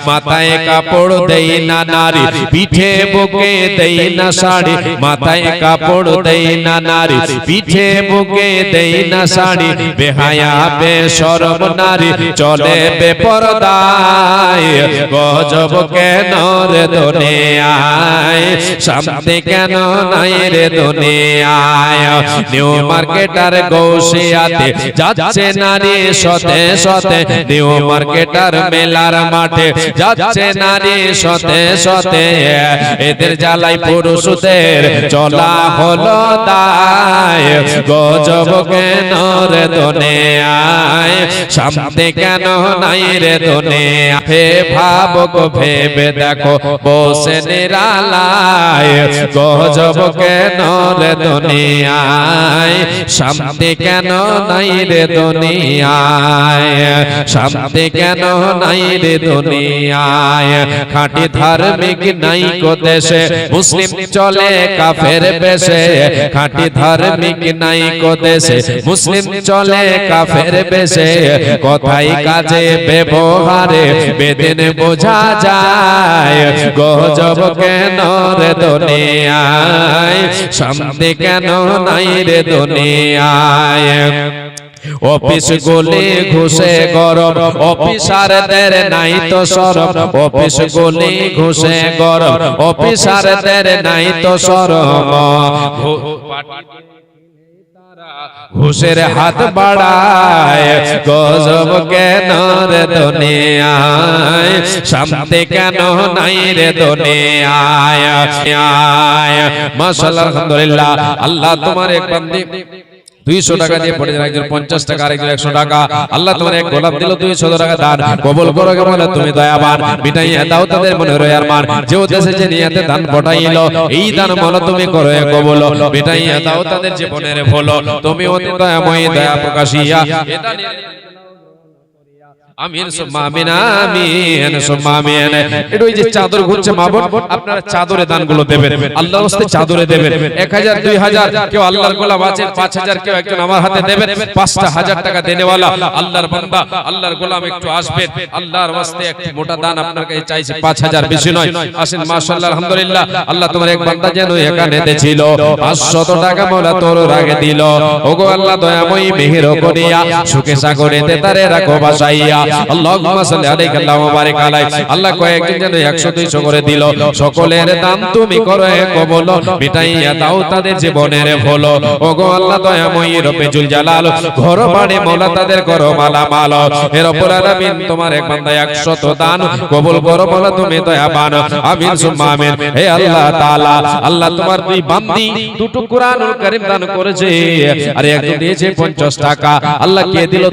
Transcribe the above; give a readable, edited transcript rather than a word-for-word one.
মাথায় কাপড় দেই না নারী, পিঠে বুকে দেই না শাড়ি, মাথায় কাপড় দেই না নারী, পিঠে বুকে দেই না শাড়ি, বেহায়া বেশরম নারী চলে বেপরদায়, গজব কেন রে দুনিয়ায়, শান্তি কেন নাই রে দুনিয়ায়। নিউ মার্কেটার গৌসিয়াতে যাচ্ছে নারী সতে সতে, নিউ মার্কেটার মেলার মাঠে যাচ্ছে নারী সতে সতে, এদের জ্বালাই পুরুষদের চলা হলো দায়, গজব কেন রে দুনিয়ায়, শান্তি কেন নাই রে দুনিয়ায়। হে ভাবক ভেবে দেখো বসে নিরালায়, গজব কেন রে দুনিয়ায়, শান্তি কেন নাই রে দুনিয়ায়, শান্তি কেন নাই রে দুনিয়ায়। খাঁটি ধার্মিক নাই কো দেশে, মুসলিম চলে কাফের বেশে, খাঁটি ধার্মিক নাই কো দেশে, মুসলিম চলে কাফের বেশে, কথাই কাজে ব্যবহারে বেদিন বোঝা যায়, গজব কেন রে দুনিয়ায়, শান্তি কেন নাই রে দুনিয়ায়। অফিস গুলি ঘুষে গরম, অফিসারদের নাই তো শরম, অফিস গুলি ঘুষে গরম, অফিসারদের নাই তো শরম, ঘুষের হাত বাড়ায়, গজব কেন রে দুনিয়ায়, শান্তি কেন নাই রে দুনিয়ায়। মাশাআল্লাহ, আলহামদুলিল্লাহ। আল্লাহ তোমার এক বান্দি 200 টাকা দিয়ে পড়ে যায়, একজন 50 টাকা, আরেকজন 100 টাকা। আল্লাহ তোমার এক গোলাপ দিল, 200 টাকা দান কবুল করো, কেমন তুমি দয়াবান, মিটাইয়া দাও তাদের মনে রয়ার মান, যে উদ্দেশ্যে যে নিয়াতে দান পটাইলো, এই দান মন তুমি করো কবুল, মিটাইয়া দাও তাদের জীবনের ভুল, তুমি অতি দয়াময়ী দয়া প্রকাশিয়া আমিন সুম্মা আমিন, আমিন সুম্মা আমিন। এটা ওই যে চাদর ঘুরছে মা বোন, আপনারা চাদরে দানগুলো দেবেন, আল্লাহর রাস্তায় চাদরে দেবেন। 1000 2000 কেউ আল্লাহর গোলাম আছে, 5000 কেউ একজন আমার হাতে দেবেন, 5000 টাকা দেনেওয়ালা আল্লাহর বান্দা আল্লাহর গোলাম একটু আসবেন, আল্লাহর রাস্তায় একটু মোটা দান আপনার কাছে চাইছে, 5000 বেশি নয়, আসেন। মাশাআল্লাহ, আলহামদুলিল্লাহ। আল্লাহ তোমার এক বান্দা যেন এখানে ছিল 500 টাকা মোলা তোর আগে দিল, ওগো আল্লাহ দয়াময়ী মেহের করিয়া সুখে সাগরেতে তারে রাখো বাসাইয়া, আল্লাহুম্মা সাল্লি আলাইহি আল্লাহুম্মা বারিক আলাইহি। আল্লাহ কয়েকজন যেন 100 200 করে দিল, সকলের দান তুমি করো কবুল, মিটাইয়া দাও তাদের জীবনের ভুল, ওগো আল্লাহ দয়াময়ী রব্বে জুল জালাল, ঘর বাড়ি মাওলা তাদের করো মালামাল, হে রব্বুল আলামিন তোমার এক বান্দা 100 দান কবুল করো মাওলা, তুমি দয়াবান, আমিন সুম্মা আমিন। হে আল্লাহ তাআলা, আল্লাহ তোমার দুই বান্দি দুটো কুরআনুল কারীম দান করেছে, আর একজন দিয়েছে 50 টাকা, আল্লাহ কে দিল